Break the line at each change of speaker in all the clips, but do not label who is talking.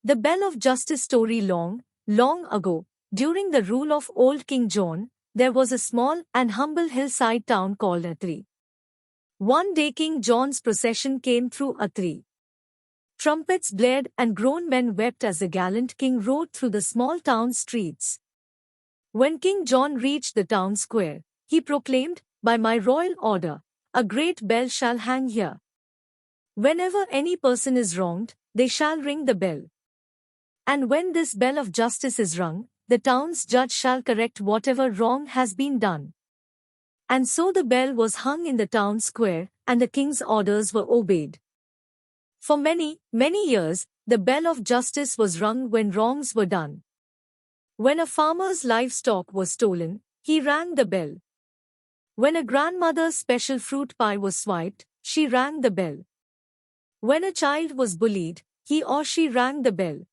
The Bell of Justice story. Long, long ago, during the rule of old King John, there was a small and humble hillside town called Atri. One day King John's procession came through Atri. Trumpets blared and grown men wept as the gallant king rode through the small town streets. When King John reached the town square, he proclaimed, "By my royal order, a great bell shall hang here. Whenever any person is wronged, they shall ring the bell. And when this bell of justice is rung, the town's judge shall correct whatever wrong has been done." And so the bell was hung in the town square, and the king's orders were obeyed. For many, many years, the bell of justice was rung when wrongs were done. When a farmer's livestock was stolen, he rang the bell. When a grandmother's special fruit pie was swiped, she rang the bell. When a child was bullied, he or she rang the bell.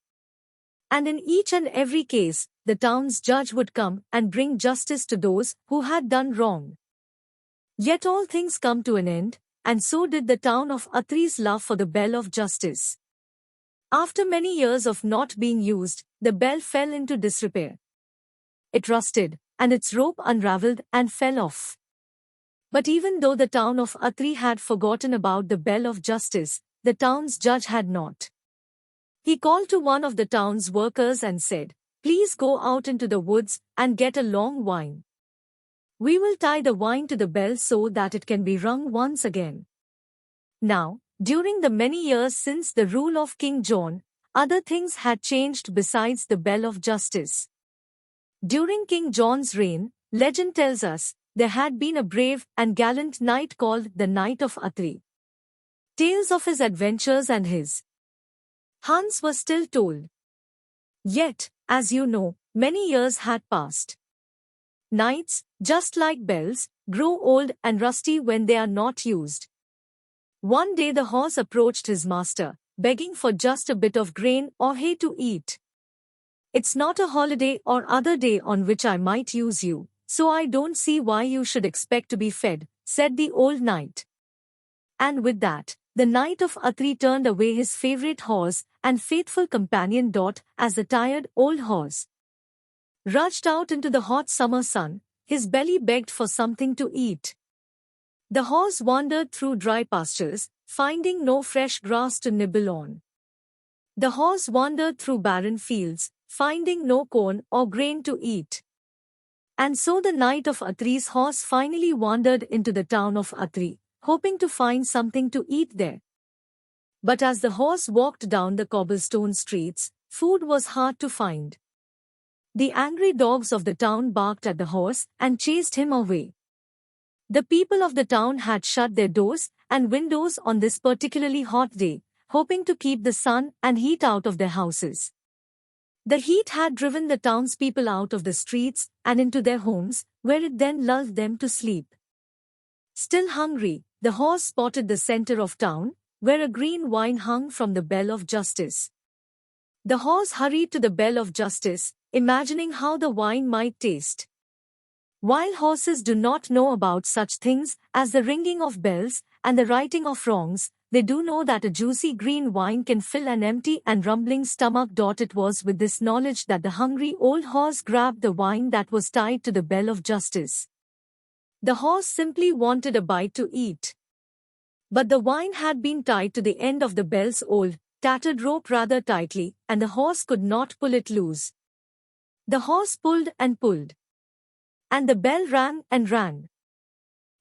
And in each and every case, the town's judge would come and bring justice to those who had done wrong. Yet all things come to an end, and so did the town of Atri's love for the bell of justice. After many years of not being used, the bell fell into disrepair. It rusted, and its rope unraveled and fell off. But even though the town of Atri had forgotten about the bell of justice, the town's judge had not. He called to one of the town's workers and said, "Please go out into the woods and get a long vine. We will tie the vine to the bell so that it can be rung once again." Now, during the many years since the rule of King John, other things had changed besides the bell of justice. During King John's reign, legend tells us, there had been a brave and gallant knight called the Knight of Atri. Tales of his adventures and his hunts were still told. Yet, as you know, many years had passed. Knights, just like bells, grow old and rusty when they are not used. One day the horse approached his master, begging for just a bit of grain or hay to eat. "It's not a holiday or other day on which I might use you, so I don't see why you should expect to be fed," said the old knight. And with that, the Knight of Atri turned away his favorite horse and faithful companion Dot as the tired old horse rushed out into the hot summer sun. His belly begged for something to eat. The horse wandered through dry pastures, finding no fresh grass to nibble on. The horse wandered through barren fields, finding no corn or grain to eat. And so the Knight of Atri's horse finally wandered into the town of Atri, hoping to find something to eat there. But as the horse walked down the cobblestone streets, food was hard to find. The angry dogs of the town barked at the horse and chased him away. The people of the town had shut their doors and windows on this particularly hot day, hoping to keep the sun and heat out of their houses. The heat had driven the townspeople out of the streets and into their homes, where it then lulled them to sleep. Still hungry, the horse spotted the center of town, where a green vine hung from the bell of justice. The horse hurried to the bell of justice, imagining how the wine might taste. While horses do not know about such things as the ringing of bells and the righting of wrongs, they do know that a juicy green wine can fill an empty and rumbling stomach. It was with this knowledge that the hungry old horse grabbed the wine that was tied to the bell of justice. The horse simply wanted a bite to eat. But the wine had been tied to the end of the bell's old, tattered rope rather tightly, and the horse could not pull it loose. The horse pulled and pulled. And the bell rang and rang.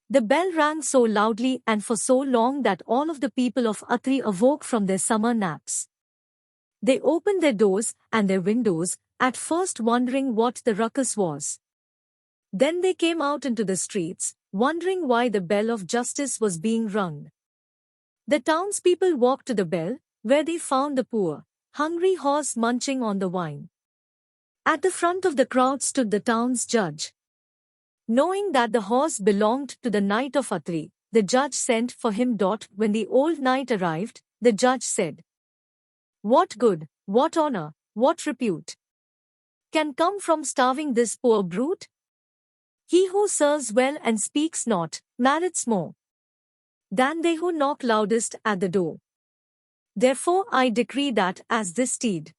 The bell rang so loudly and for so long that all of the people of Atri awoke from their summer naps. They opened their doors and their windows, at first wondering what the ruckus was. Then they came out into the streets, wondering why the bell of justice was being rung. The townspeople walked to the bell, where they found the poor, hungry horse munching on the wine. At the front of the crowd stood the town's judge. Knowing that the horse belonged to the Knight of Atri, the judge sent for him. When the old knight arrived, the judge said, "What good, what honor, what repute can come from starving this poor brute? He who serves well and speaks not, merits more than they who knock loudest at the door." Therefore I decree that as this steed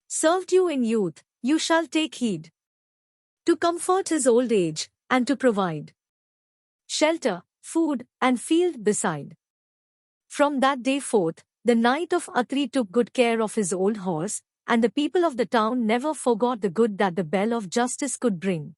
served you in youth, you shall take heed to comfort his old age, and to provide shelter, food, and field beside. From that day forth, the knight of Atri took good care of his old horse, and the people of the town never forgot the good that the bell of justice could bring.